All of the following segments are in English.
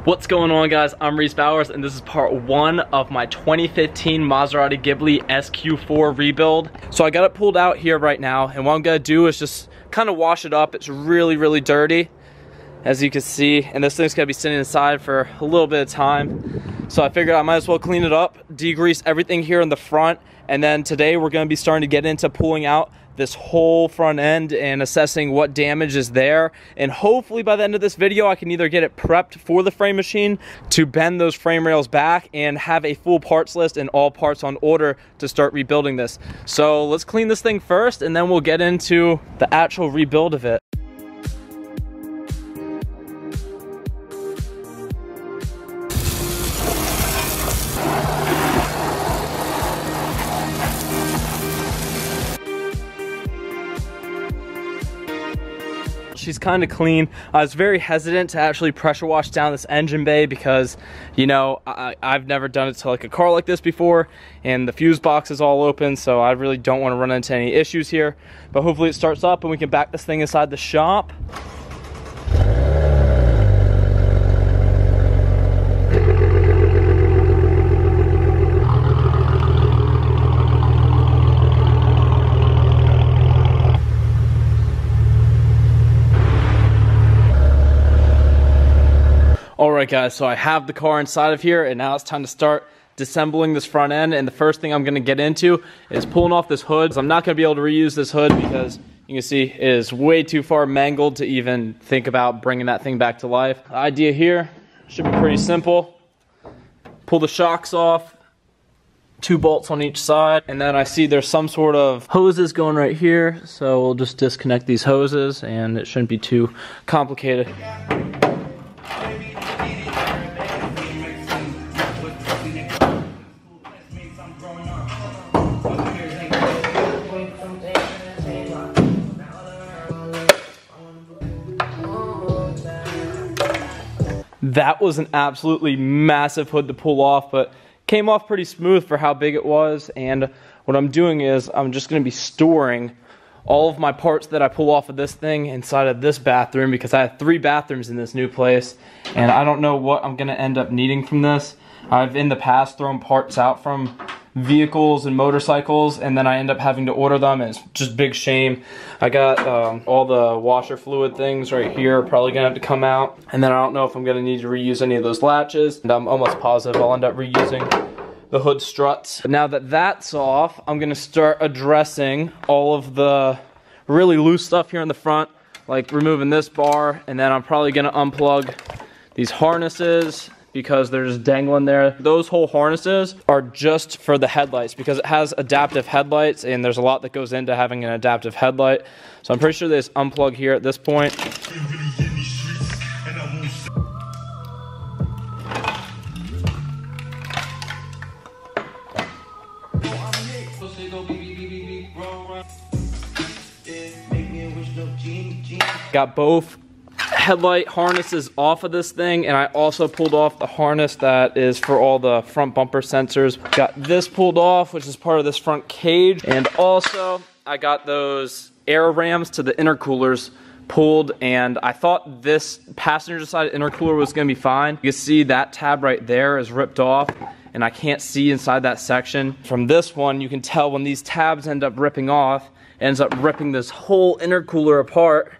What's going on, guys? I'm Reese Bowers, and this is part 1 of my 2015 Maserati Ghibli SQ4 rebuild. So I got it pulled out here right now, and what I'm gonna do is just kind of wash it up. It's really dirty, as you can see, and this thing's gonna be sitting inside for a little bit of time. So I figured I might as well clean it up, degrease everything here in the front, and then today we're gonna be starting to get into pulling out this whole front end and assessing what damage is there. And hopefully by the end of this video, I can either get it prepped for the frame machine to bend those frame rails back and have a full parts list and all parts on order to start rebuilding this. So let's clean this thing first, and then we'll get into the actual rebuild of it. She's kind of clean. I was very hesitant to actually pressure wash down this engine bay because, you know, I've never done it to like a car like this before, and the fuse box is all open, so I really don't want to run into any issues here. But hopefully it starts up and we can back this thing inside the shop. Alright guys, so I have the car inside of here, and now it's time to start disassembling this front end. And the first thing I'm going to get into is pulling off this hood. I'm not going to be able to reuse this hood because you can see it is way too far mangled to even think about bringing that thing back to life. The idea here should be pretty simple. Pull the shocks off, 2 bolts on each side, and then I see there's some sort of hoses going right here, so we'll just disconnect these hoses and it shouldn't be too complicated. That was an absolutely massive hood to pull off, but came off pretty smooth for how big it was. And what I'm doing is I'm just going to be storing all of my parts that I pull off of this thing inside of this bathroom, because I have 3 bathrooms in this new place, and I don't know what I'm going to end up needing from this. I've in the past thrown parts out from vehicles and motorcycles, and then I end up having to order them, and it's just big shame. I got all the washer fluid things right here are probably gonna have to come out, and then I don't know if I'm gonna need to reuse any of those latches, and I'm almost positive I'll end up reusing the hood struts. But now that that's off, I'm gonna start addressing all of the really loose stuff here in the front, like removing this bar, and then I'm probably gonna unplug these harnesses because they're just dangling there. Those whole harnesses are just for the headlights because it has adaptive headlights, and there's a lot that goes into having an adaptive headlight. So I'm pretty sure they just unplug here at this point. Got both headlight harnesses off of this thing, and I also pulled off the harness that is for all the front bumper sensors. Got this pulled off, which is part of this front cage, and also I got those air rams to the intercoolers pulled, and I thought this passenger side intercooler was going to be fine. You can see that tab right there is ripped off, and I can't see inside that section. From this one, you can tell when these tabs end up ripping off, it ends up ripping this whole intercooler apart,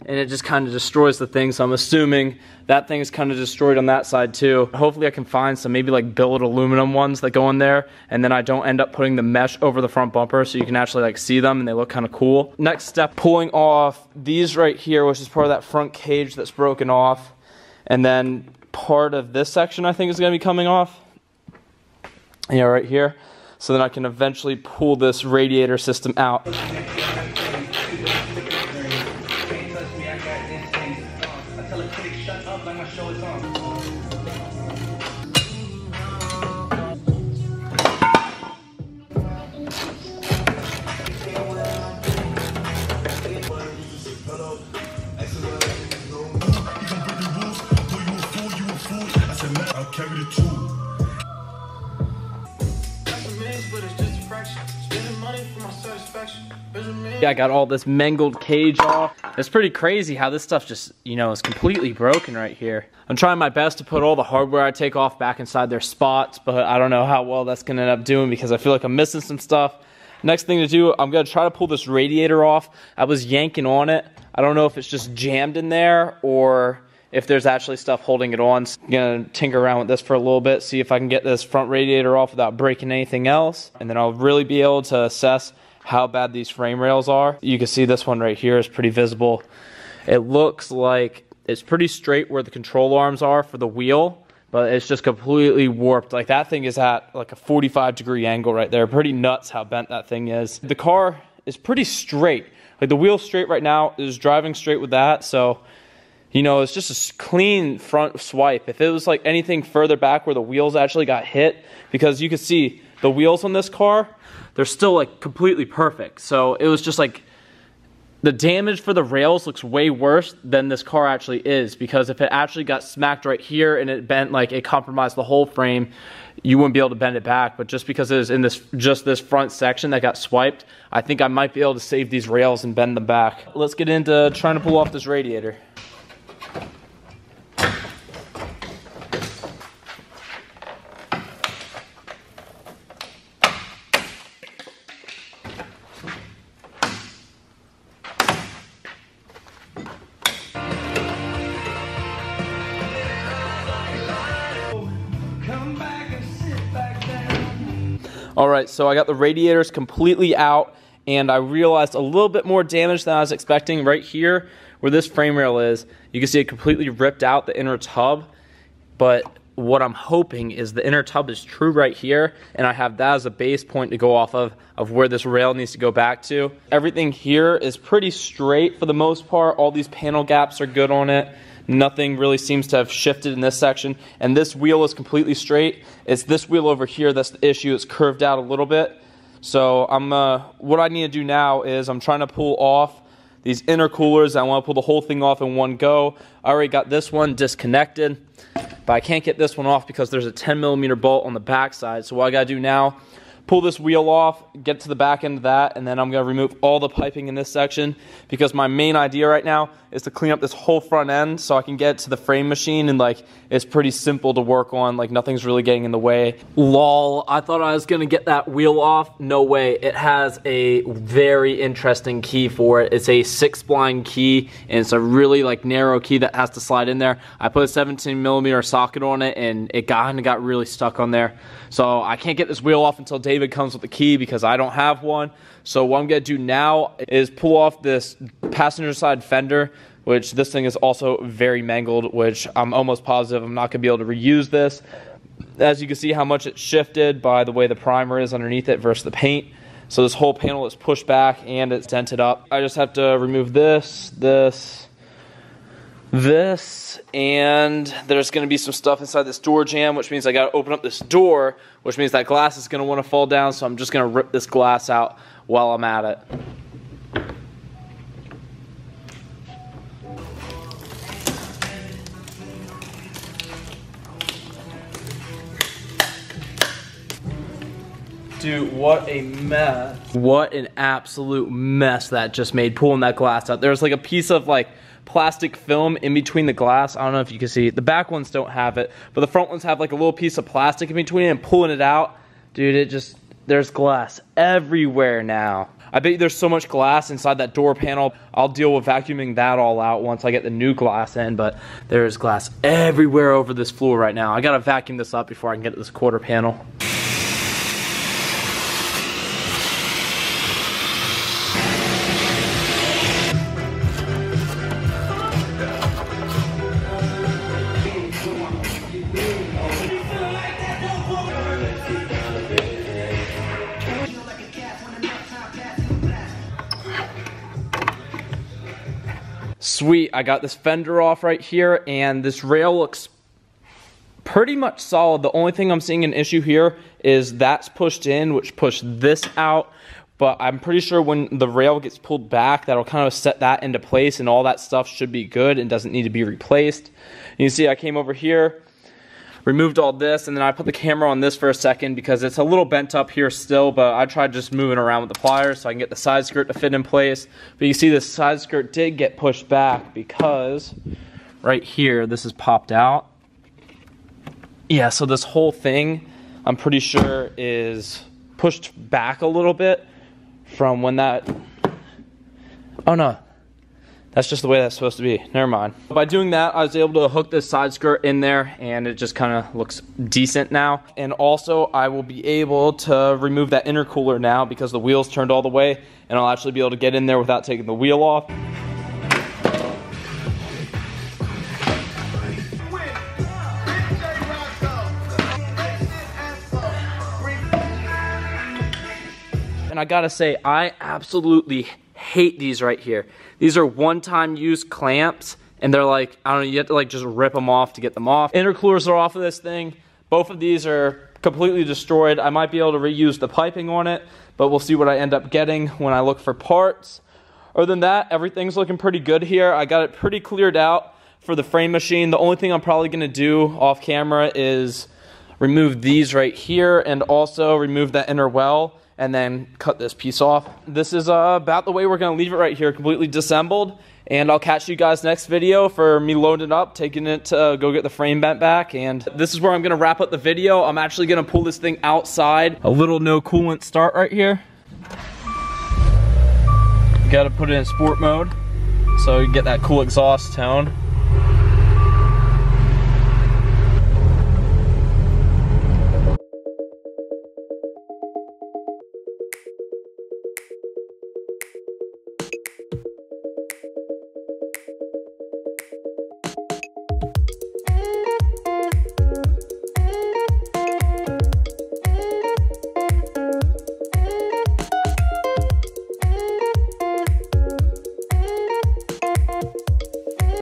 and it just kind of destroys the thing. So I'm assuming that thing is kind of destroyed on that side too. Hopefully I can find some maybe like billet aluminum ones that go in there, and then I don't end up putting the mesh over the front bumper so you can actually like see them and they look kind of cool. Next step, pulling off these right here, which is part of that front cage that's broken off, and then part of this section I think is going to be coming off. Yeah, right here. So then I can eventually pull this radiator system out. Yeah, I got all this mangled cage off. It's pretty crazy how this stuff just, you know, is completely broken right here. I'm trying my best to put all the hardware I take off back inside their spots, but I don't know how well that's gonna end up doing because I feel like I'm missing some stuff. Next thing to do, I'm gonna try to pull this radiator off. I was yanking on it. I don't know if it's just jammed in there or if there's actually stuff holding it on. So I'm gonna tinker around with this for a little bit, see if I can get this front radiator off without breaking anything else. And then I'll really be able to assess how bad these frame rails are. You can see this one right here is pretty visible. It looks like it's pretty straight where the control arms are for the wheel, but it's just completely warped. Like that thing is at like a 45-degree angle right there. Pretty nuts how bent that thing is. The car is pretty straight. Like the wheel's straight right now, is driving straight with that, so you know, it's just a clean front swipe. If it was like anything further back where the wheels actually got hit, because you can see the wheels on this car, they're still like completely perfect. So it was just like the damage for the rails looks way worse than this car actually is, because if it actually got smacked right here and it bent, like it compromised the whole frame, you wouldn't be able to bend it back. But just because it was in this this front section that got swiped, I think I might be able to save these rails and bend them back. Let's get into trying to pull off this radiator. Alright, so I got the radiators completely out, and I realized a little bit more damage than I was expecting right here where this frame rail is. You can see it completely ripped out the inner tub, but what I'm hoping is the inner tub is true right here, and I have that as a base point to go off of where this rail needs to go back to. Everything here is pretty straight for the most part. All these panel gaps are good on it. Nothing really seems to have shifted in this section, and this wheel is completely straight. It's this wheel over here that's the issue. It's curved out a little bit. So what I need to do now is I'm trying to pull off these intercoolers. I want to pull the whole thing off in one go. I already got this one disconnected, but I can't get this one off because there's a 10mm bolt on the back side. So what I got to do now, pull this wheel off, get to the back end of that, and then I'm going to remove all the piping in this section, because my main idea right now is to clean up this whole front end so I can get to the frame machine and like it's pretty simple to work on, like nothing's really getting in the way. Lol, I thought I was going to get that wheel off. No way. It has a very interesting key for it. It's a 6-blind key, and it's a really like narrow key that has to slide in there. I put a 17mm socket on it and it kind of got really stuck on there. So I can't get this wheel off until David comes with the key because I don't have one. So what I'm going to do now is pull off this passenger side fender, which this thing is also very mangled, which I'm almost positive I'm not going to be able to reuse this. As you can see how much it shifted by the way the primer is underneath it versus the paint. So this whole panel is pushed back and it's dented up. I just have to remove this, and there's going to be some stuff inside this door jamb, which means I got to open up this door, which means that glass is going to want to fall down, so I'm just going to rip this glass out while I'm at it. Dude, what a mess. What an absolute mess that just made pulling that glass out. There's like a piece of like plastic film in between the glass. I don't know if you can see. The back ones don't have it, but the front ones have like a little piece of plastic in between, and pulling it out, dude, there's glass everywhere now. I bet you there's so much glass inside that door panel. I'll deal with vacuuming that all out once I get the new glass in, but there's glass everywhere over this floor right now. I gotta vacuum this up before I can get to this quarter panel. Sweet, I got this fender off right here, and this rail looks pretty much solid. The only thing I'm seeing an issue here is that's pushed in, which pushed this out, but I'm pretty sure when the rail gets pulled back, that'll kind of set that into place, and all that stuff should be good and doesn't need to be replaced. You can see I came over here, removed all this, and then I put the camera on this for a second because it's a little bent up here still, but I tried just moving around with the pliers so I can get the side skirt to fit in place. But you see the side skirt did get pushed back because right here, this is popped out. Yeah, so this whole thing, I'm pretty sure, is pushed back a little bit from when that... Oh no. That's just the way that's supposed to be. Never mind. By doing that, I was able to hook this side skirt in there, and it just kind of looks decent now. And also, I will be able to remove that intercooler now because the wheel's turned all the way, and I'll actually be able to get in there without taking the wheel off. And I gotta say, I absolutely hate these right here. These are one-time use clamps, and they're like, I don't know, you have to like just rip them off to get them off. Intercoolers are off of this thing. Both of these are completely destroyed. I might be able to reuse the piping on it, but we'll see what I end up getting when I look for parts. Other than that, everything's looking pretty good here. I got it pretty cleared out for the frame machine. The only thing I'm probably gonna do off camera is remove these right here and also remove that inner well, and then cut this piece off. This is about the way we're gonna leave it right here, completely disassembled. And I'll catch you guys next video for me loading it up, taking it to go get the frame bent back. And this is where I'm gonna wrap up the video. I'm actually gonna pull this thing outside. A little no coolant start right here. Gotta put it in sport mode so you get that cool exhaust tone.